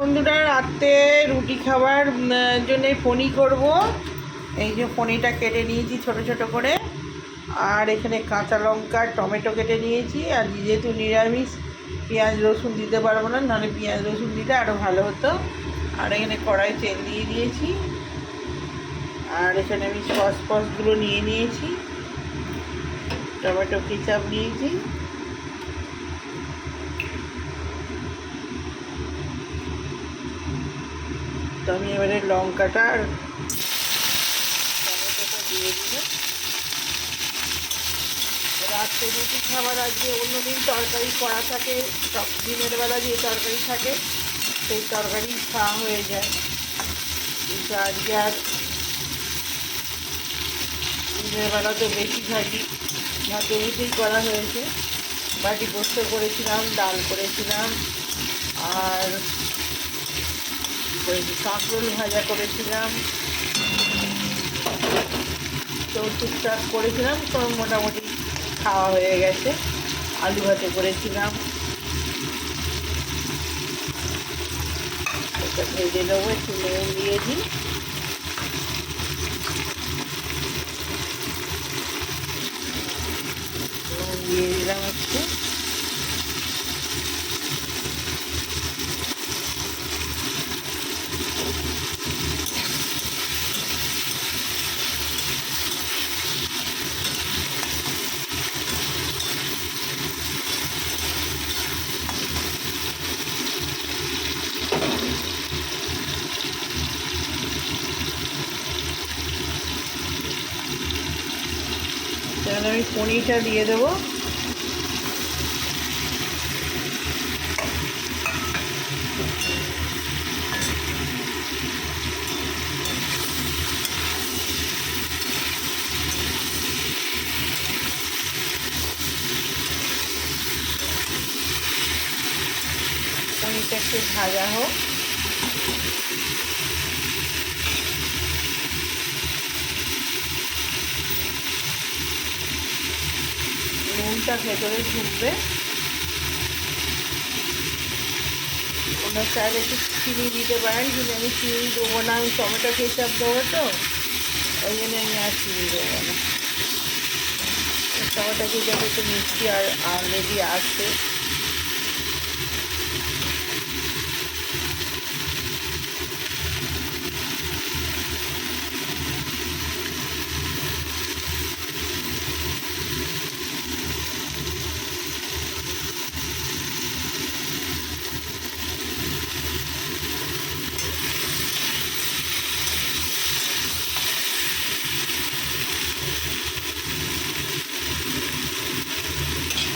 বন্ধুরা, রাতে রুটি খাওয়ার জন্য পনির করব। এই যে পনিরটা কেটে নিয়েছি ছোট ছোট করে, আর এখানে কাঁচা লঙ্কা টমেটো কেটে নিয়েছি। আর যেহেতু নিরামিষ, পেঁয়াজ রসুন দিতে পারবো না, নাহলে পেঁয়াজ রসুন দিলে আরও ভালো হতো। আর এখানে কড়াই তেল দিয়ে দিয়েছি, আর এখানে আমি সসগুলো নিয়ে নিয়েছি, টমেটো কেচাপ নিয়েছি। তো আমি এবারে লঙ্কাটা আর টমেটোটা দিয়ে দিলাম। রাত্রে রুটি খাবার আজকে অন্যদিন তরকারি করা থাকে, সব দিনের বেলা যে তরকারি থাকে সেই তরকারি খাওয়া হয়ে যায়, কিন্তু আজকে আর দিনের বেলা তো বেশিরভাগই ভাতে রুটি করা হয়েছে। বাটি পোস্ত করেছিলাম, ডাল করেছিলাম, আর কাঁকরোল ভাজা করেছিলাম, তো টুকটাক করেছিলাম, তো মোটামুটি খাওয়া হয়ে গেছে। আলু ভাতে করেছিলাম, এটা ভেজে নেবো, একটু নুন দিয়ে দিই। নুন দিয়ে দিলাম একটু। তাহলে আমি পনিরটা দিয়ে দেবো। পনিরটা একটু ভাজা হোক। নুনটা ভেতরে ঢুকবে। ওনার চাইলে একটু চিনি দিতে পারেন, কিন্তু আমি চিনি দেবো না, আমি টমেটো কেচাপ দেবো, তো ওই জন্য আমি আর চিনি দেবো না। টমেটো কেচাপ একটু মিষ্টি আর অলরেডি আসছে।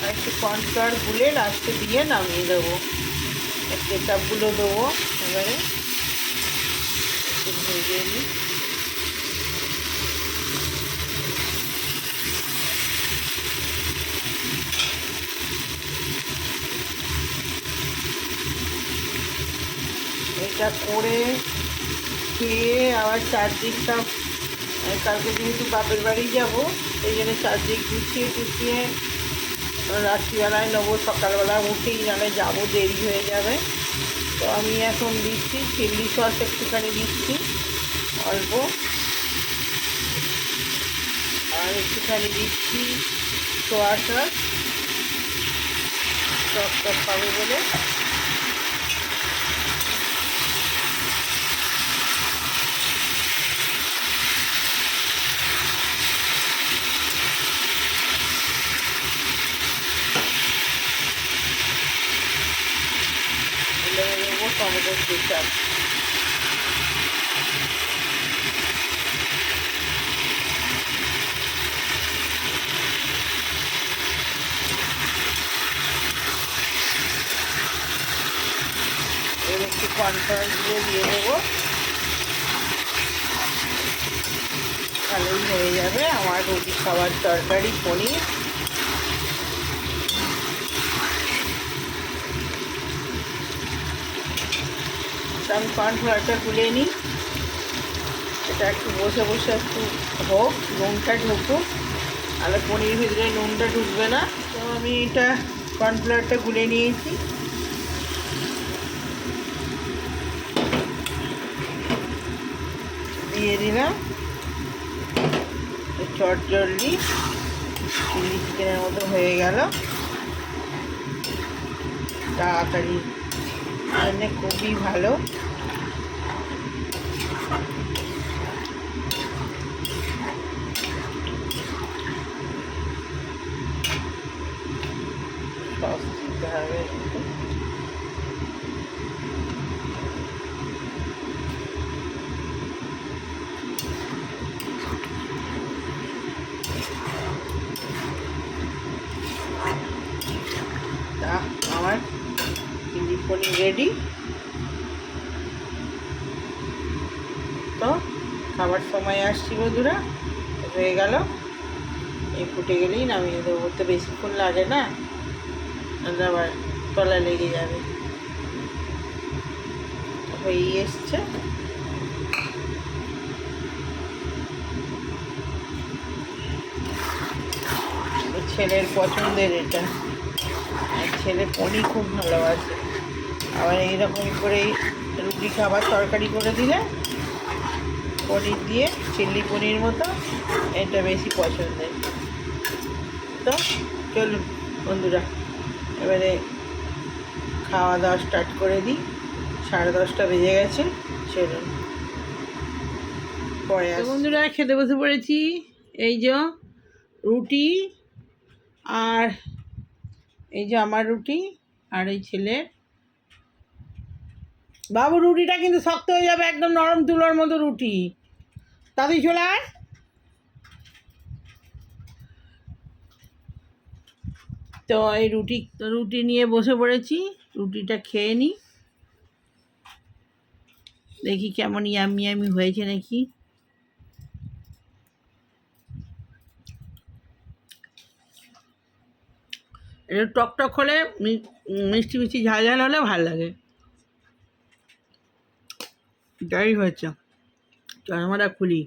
আর একটু কর্নফ্লাওয়ার গুলে লাস্টে দিয়ে নামিয়ে দেবো। কেচাপগুলো দেবো এবারে, একটু ভেজে নিই। এটা করে খেয়ে আবার চারদিকটা, কালকে যেহেতু বাপের বাড়ি যাবো, সেই জন্য চারদিক গুছিয়ে টুছিয়ে রাত্রিবেলায় নেবো, সকালবেলা উঠেই নাহলে যাবো, দেরি হয়ে যাবে। তো আমি এখন দিচ্ছি চিলি সস, একটুখানি দিচ্ছি অল্প, আর একটুখানি দিচ্ছি সোয়া সস, টক টক পাবে বলে। দেবো টমেটো কেচাপ। এর একটু কর্নফ্লাওয়ার দিয়ে দেবো, ভালোই হয়ে যাবে আমার রুটি খাওয়ার তরকারি পনির। আমি কর্নফ্লাওয়ারটা গুলে নিই, এটা একটু বসে বসে একটু হোক, নুনটা ঢুকুক, আর পনির ভিতরে নুনটা ঢুকবে না। তো আমি এটা কর্নফ্লাওয়ারটা গুলে নিয়েছি, দিয়ে দিলাম চটজলদি চিলি চিকেনের মতো হয়ে গেল। তাড়াতাড়ি জন্য খুবই ভালো। সস দিতে হবে একটু। আমার চিলি পনির রেডি। তো খাবার সময় আসছি বন্ধুরা, হয়ে গেল। এই ফুটে গেলেই নামিয়ে দেবো, তো বেশিক্ষণ লাগে না, আবার তলা লেগে যাবে। হয়েই এসছে। ছেলের পছন্দের এটা, ছেলে পনির খুব ভালোবাসে। আবার এইরকম করেই রুটি খাবার তরকারি করে দিলে পনির দিয়ে চিলি পনির মতো এটা বেশি পছন্দের। তো চলুন বন্ধুরা, এবারে খাওয়া দাওয়া স্টার্ট করে দিই। 10:30 বেজে গেছে। চলুন পরে বন্ধুরা খেতে বসে পড়েছি। এই যে রুটি, আর এই যে আমার রুটি, আর এই ছেলের। বাবু রুটিটা কিন্তু শক্ত হয়ে যাবে, একদম নরম তুলোর মতো রুটি। তাড়াতাড়ি চলে আয়। তো এই রুটি নিয়ে বসে পড়েছি। রুটিটা খেয়ে নিই, দেখি কেমন ইয়ামি ইয়ামি হয়েছে নাকি। এটা টকটক হলে, মিষ্টি মিষ্টি ঝাল ঝাল হলে ভালো লাগে। এটাই হয়েছে। চশমাটা খুলি,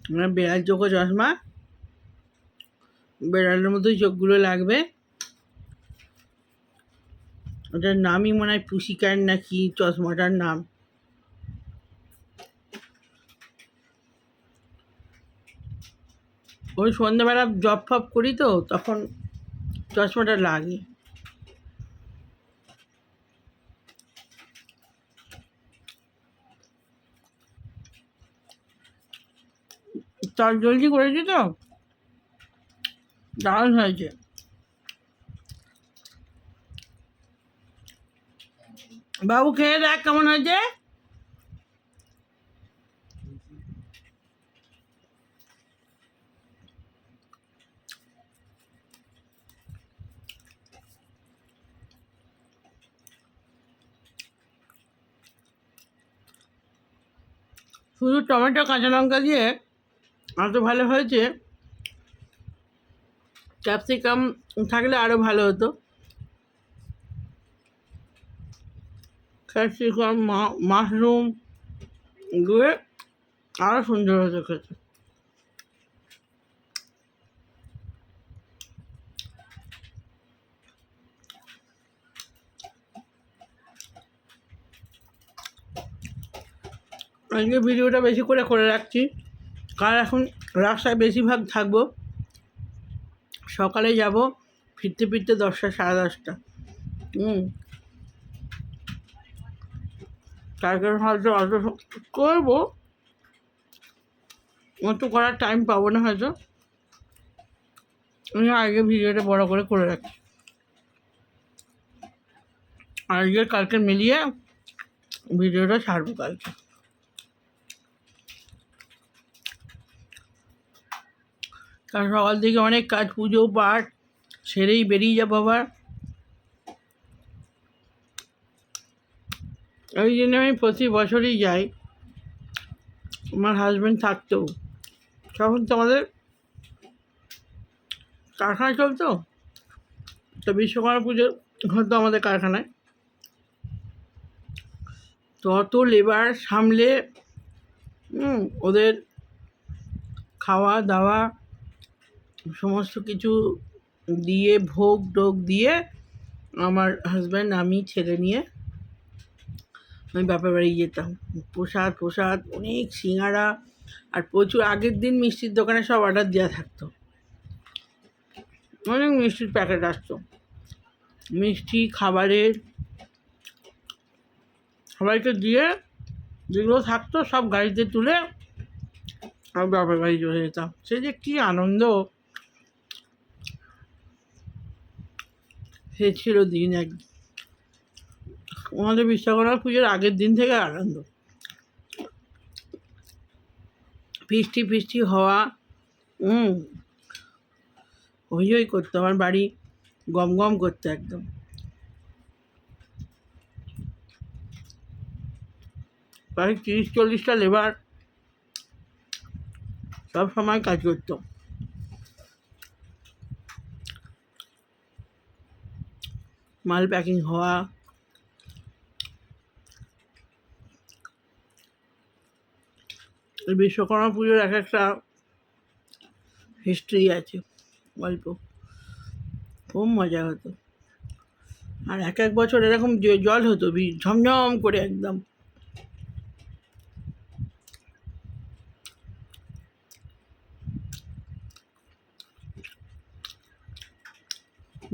আমার বেড়াল চোখো চশমা, বেড়ালের মতোই চোখগুলো লাগবে। ওটার নামই মনে হয় পুশিকার নাকি চশমাটার নাম। ওই সন্ধ্যাবেলা জব ফব করি তো, তখন চশমাটা লাগে। চট জলদি করেছি তো, দারুণ হয়েছে। বাবু খেয়ে দেখ কেমন হয়েছে। শুধু টমেটো কাঁচা লঙ্কা দিয়ে এত ভালো হয়েছে। ক্যাপসিকাম থাকলে আরও ভালো হতো। ক্যাপসিকাম, মাশরুম দিয়ে আরও সুন্দর হতো খেতে। আজকে ভিডিওটা বেশি করে করে রাখছি, কারণ এখন রাস্তায় বেশিরভাগ থাকবো। সকালে যাব, ফিরতে ফিরতে 10টা 10:30। তার কারণে হয়তো অত করবো, অত করার টাইম পাবো না হয়তো। আমি আগে ভিডিওটা বড় করে রাখছি। আজকে কালকে মিলিয়ে ভিডিওটা ছাড়বো কালকে। কারণ সকাল থেকে অনেক কাজ, পুজো পাঠ সেরেই বেরিয়ে যাবো আবার। ওই জন্য আমি প্রতি বছরই যাই। আমার হাজব্যান্ড থাকতেও, তখন তো আমাদের কারখানা চলতো, তো বিশ্বকর্মা পুজো হতো আমাদের কারখানায়। তো অত লেবার সামলে ওদের খাওয়া দাওয়া সমস্ত কিছু দিয়ে, ভোগ টোগ দিয়ে, আমার হাজব্যান্ড আমি ছেলে নিয়ে আমি বাপের বাড়ি যেতাম, প্রসাদ প্রসাদ অনেক সিঙ্গারা, আর প্রচুর আগের দিন মিষ্টির দোকানে সব অর্ডার দেওয়া থাকতো, অনেক মিষ্টির প্যাকেট আসতো, মিষ্টি খাবারের সবাইকে দিয়ে যেগুলো থাকতো সব গাড়িতে তুলে আমি বাপের বাড়ি চলে যেতাম। সে যে কী আনন্দ, সে ছিল দিন এক। আমাদের বিশ্বকর্মা পুজোর আগের দিন থেকে আনন্দ, ফিস্টি ফিস্টি হওয়া, হই করতো, আমার বাড়ি গম গম করতো একদম। প্রায় 30-40টা লেবার সব সময় কাজ করতো। মাল প্যাকিং হওয়া, বিশ্বকর্মা পুজোর এক একটা হিস্ট্রি আছে, গল্প, খুব মজা হতো। আর এক এক বছর এরকম জল হতো ঝমঝম করে একদম।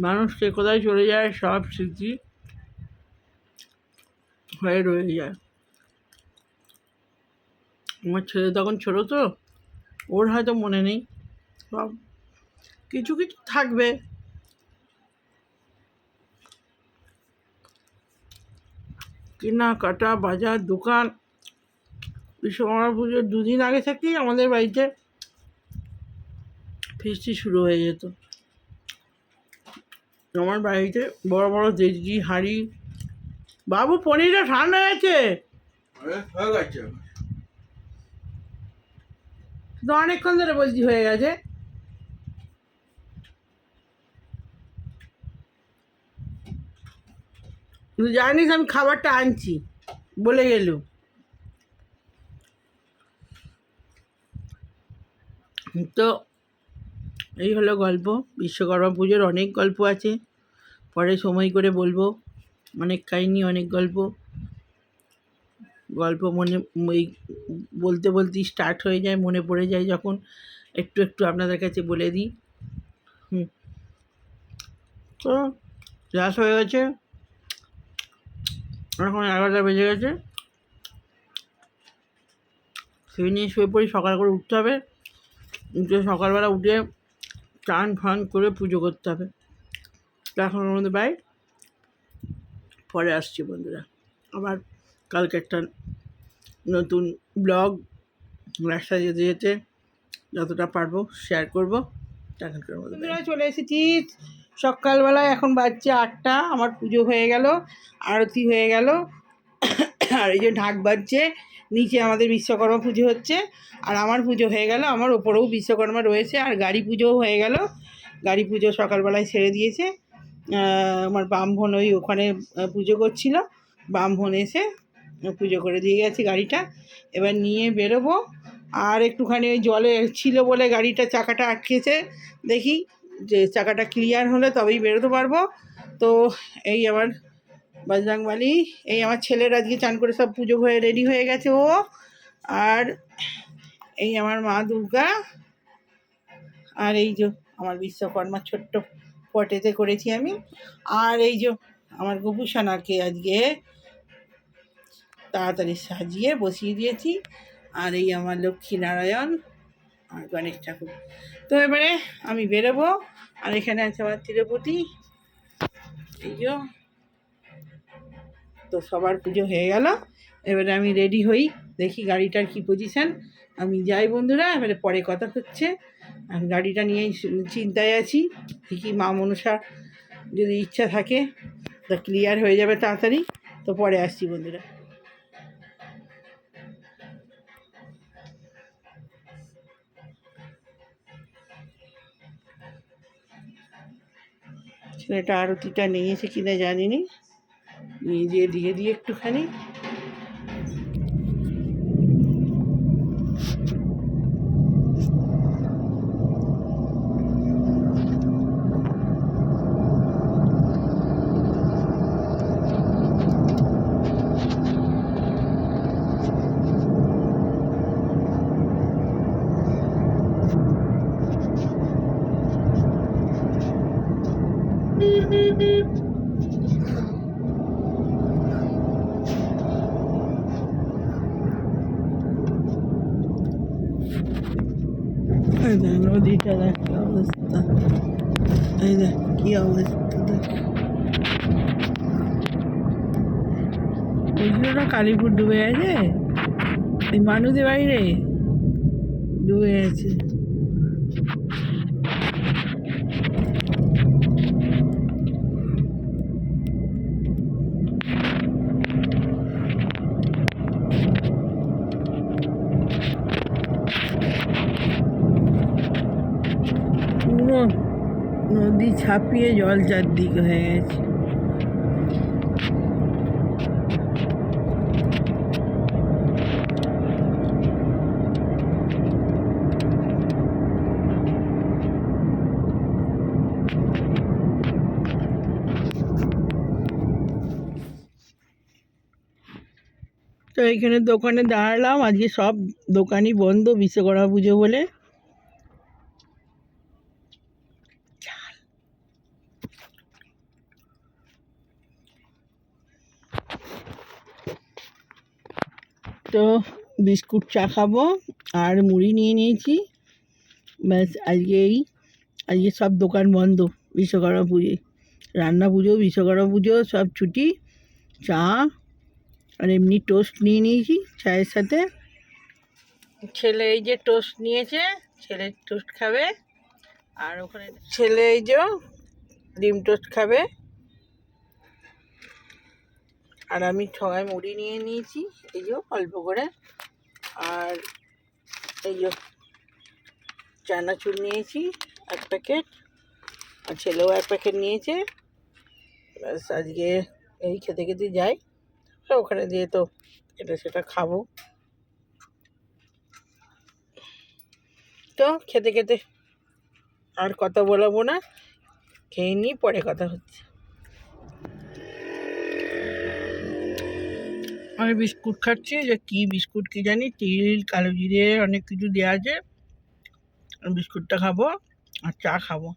মানুষ কে কোথায় চলে যায়, সব স্মৃতি হয়ে রয়ে যায়। আমার ছেলে তখন ছোটো তো, ওর হয়তো মনে নেই, সব কিছু কিছু থাকবে। কেনাকাটা, বাজার, দোকান, বিশ্বকর্মা পুজোর 2 দিন আগে থেকেই আমাদের বাড়িতে ফিস্টি শুরু হয়ে যেত। আমার বাড়িতে বড় বড় দেশি হাঁড়ি। বাবু, পনিরটা ঠান্ডা হয়েছে তো, অনেকক্ষণ ধরে বলছি হয়ে গেছে। তুই জানিস আমি খাবারটা আনছি বলে গেল। তো এই হলো গল্প। বিশ্বকর্মা পুজোর অনেক গল্প আছে, পরে সময় করে বলবো। অনেক কাহিনি, অনেক গল্প মনে এই বলতে বলতেই স্টার্ট হয়ে যায়, মনে পড়ে যায় যখন একটু একটু আপনাদের কাছে বলে দিই। তো ক্লাস হয়ে গেছে, এখন 11টা বেজে গেছে। শুয়ে নিয়ে শুয়ে পড়ি, সকাল করে উঠতে হবে, সকালবেলা উঠে চান ফান করে পুজো করতে হবে। এখন আমাদের বাই, পরে আসছি বন্ধুরা। আবার কালকে একটা নতুন ব্লগ রাস্তায় যেতে যেতে যতটা পারবো শেয়ার করবো। বন্ধুরা চলে এসেছি সকালবেলায়, এখন বাজছে 8টা। আমার পুজো হয়ে গেল, আরতি হয়ে গেল, আর এই যে ঢাক বাজছে। নিচে আমাদের বিশ্বকর্মা পুজো হচ্ছে, আর আমার পুজো হয়ে গেল। আমার ওপরেও বিশ্বকর্মা রয়েছে, আর গাড়ি পুজোও হয়ে গেল। গাড়ি পুজো সকালবেলায় ছেড়ে দিয়েছে। আমার ব্রাহ্মণ ওখানে পুজো করছিল, ব্রাহ্মণ এসে পুজো করে দিয়ে গেছে গাড়িটা। এবার নিয়ে বেরোবো। আর একটুখানি ওই জলে ছিল বলে গাড়িটা চাকাটা আটকেছে, দেখি যে চাকাটা ক্লিয়ার হলে তবেই বেরোতে পারবো। তো এই আমার বজরংবলী, এই আমার ছেলের আজকে চান করে সব পুজো হয়ে রেডি হয়ে গেছে ও। আর এই আমার মা দুর্গা, আর এই যে আমার বিশ্বকর্মা ছোট্ট পটেতে করেছি আমি। আর এই যে আমার গোপুসোনাকে আজকে তাড়াতাড়ি সাজিয়ে বসিয়ে দিয়েছি। আর এই আমার লক্ষ্মীনারায়ণ আর গণেশ ঠাকুর। তো এবারে আমি বেরোবো। আর এখানে আছে আমার তিরুপতি, এই যে। তো সবার পুজো হয়ে গেল, এবারে আমি রেডি হই, দেখি গাড়িটার কি পজিশান। আমি যাই বন্ধুরা, এবারে পরে কথা হচ্ছে। আমি গাড়িটা নিয়েই চিন্তায় আছি, দেখি মা মনসা যদি ইচ্ছা থাকে তা ক্লিয়ার হয়ে যাবে তাড়াতাড়ি। তো পরে আসছি বন্ধুরা। ছেলেটা আরতিটা নিয়েছে কিনা জানি নি, নিয়ে দিয়ে দিয়ে একটুখানি। নদীটা দেখ কি অবস্থা, এই দেখ কি অবস্থা দেখ। বুঝলো না কালীপুর ডুবে গেছে, এই মানুষের বাইরে ডুবে গেছে। পুরো নদী ছাপিয়ে জল চারদিকে হয়ে গেছে। তো এইখানে দোকানে দাঁড়ালাম, আজকে সব দোকানই বন্ধ বিশ্বকর্মা পুজো বলে। তো বিস্কুট চা খাবো আর মুড়ি নিয়ে নিয়েছি, ব্যাস। আজকে সব দোকান বন্ধ বিশ্বকর্মা পুজোয়, রান্না পুজো বিশ্বকর্মা পুজো সব ছুটি। চা আর এমনি টোস্ট নিয়ে নিয়েছি চায়ের সাথে। ছেলে এই যে টোস্ট নিয়েছে, ছেলে টোস্ট খাবে। আর ওখানে ছেলে এই যে ডিম টোস্ট খাবে। আর আমি ছয় মুড়ি নিয়ে নিয়েছি, এই যে অল্প করে। আর এই যে চানাচুর নিয়েছি 1 প্যাকেট, আর ছেলেও 1 প্যাকেট নিয়েছে। ব্যাস আজকে এই খেতে খেতে যাই, ওখানে দিয়ে তো এটা সেটা খাবো। তো খেতে খেতে আর কথা বলাবো না, খেয়ে নিই, পরে কথা হচ্ছে। আমি বিস্কুট খাচ্ছি, যে কি বিস্কুট কি জানি, তিল কালো জিরে অনেক কিছু দেওয়া আছে। বিস্কুটটা খাবো আর চা খাবো।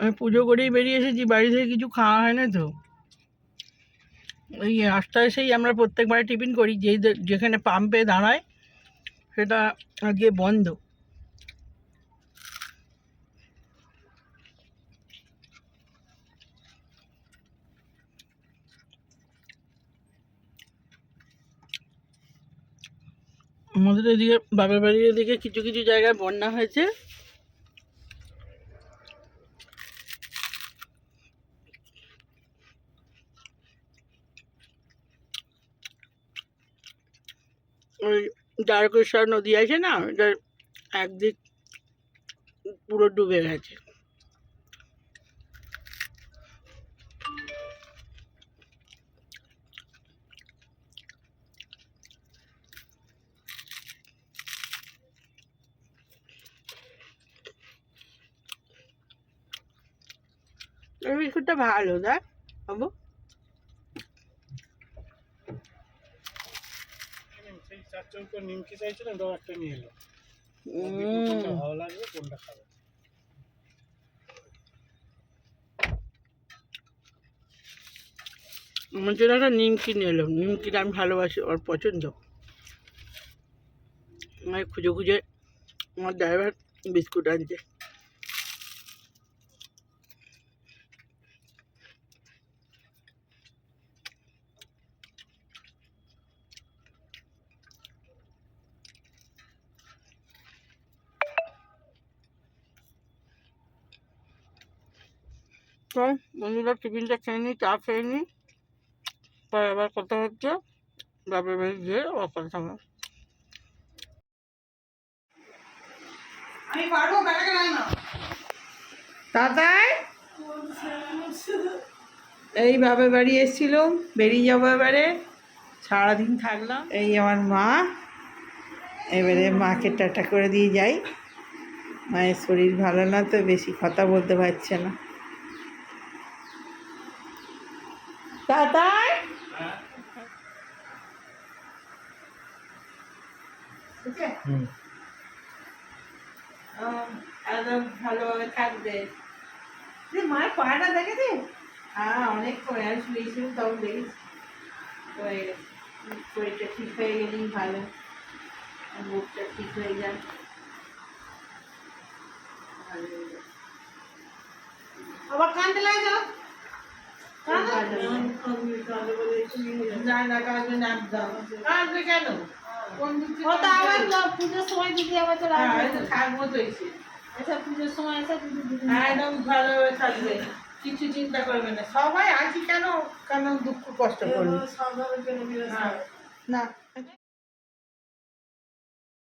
আমি পুজো করেই বেরিয়ে এসেছি, বাড়ি থেকে কিছু খাওয়া হয় না। তো ওই রাস্তায় এসেই আমরা প্রত্যেকবার টিফিন করি, যেখানে পাম্পে দাঁড়ায় সেটা আজকে বন্ধ। আমাদের এদিকে বাবার বাড়ির এদিকে কিছু কিছু জায়গায় বন্যা হয়েছে। ওই দ্বারকেশ্বর নদী আছে না, ওটার একদিক পুরো ডুবে গেছে। এই বিস্কুটটা ভালো, দেখ বাবু। নিমকি চাইছিলাম, একটা নিয়ে এলো। ভালো লাগবে, কোনটা খাবে? আমার জন্য একটা নিমকি নিয়ে এলো, নিমকিটা আমি ভালোবাসি, ওর পছন্দ। আমি খুঁজে খুঁজে আমার ড্রাইভার বিস্কুট আনছে। তো বন্ধুরা, টিফিনটা খেয়ে নিই, চা খেয়ে নিই, পরে আবার কথা হচ্ছে। বাবার বাড়ি গিয়ে আবার কথা হবে। আমি পারবো, ব্যাটাকে না তাতাই। এই বাবার বাড়ি এসেছিল, বেরিয়ে যাবো এবারে, সারাদিন থাকলাম। এই আমার মা, এবারে মাকে টাটা করে দিয়ে যাই। মায়ের শরীর ভালো না, তো বেশি কথা বলতে পারছে না। তাতাই ঠিক আছে? হুম। একদম ভালোভাবে থাকবে। তুই মায়ের পাটা দেখেছিস? হ্যাঁ অনেক সময় আমি শুয়েছিলাম তখন দেখেছি হয়ে গেছে। শরীরটা ঠিক হয়ে গেলেই ভালো, বুকটা ঠিক হয়ে যায়, ভালো হয়ে যায়। আবার কান্দে লাগে যাও না না কাজে নাক দাও, কাঁদবে কেন? কোন দিক থেকে ও তো আবার কাঁদবে? তো পুজোর সময় দিদি আবার তো হ্যাঁ, রাখবে এই তো থাকবো তো এসে। আচ্ছা পুজোর সময় এসে দিদি দিদি একদম ভালোভাবে থাকবে, কিছু চিন্তা করবে না। সবাই আছি কেন, কেন দুঃখ কষ্ট করবে? সাধারণ জন্য হ্যাঁ, না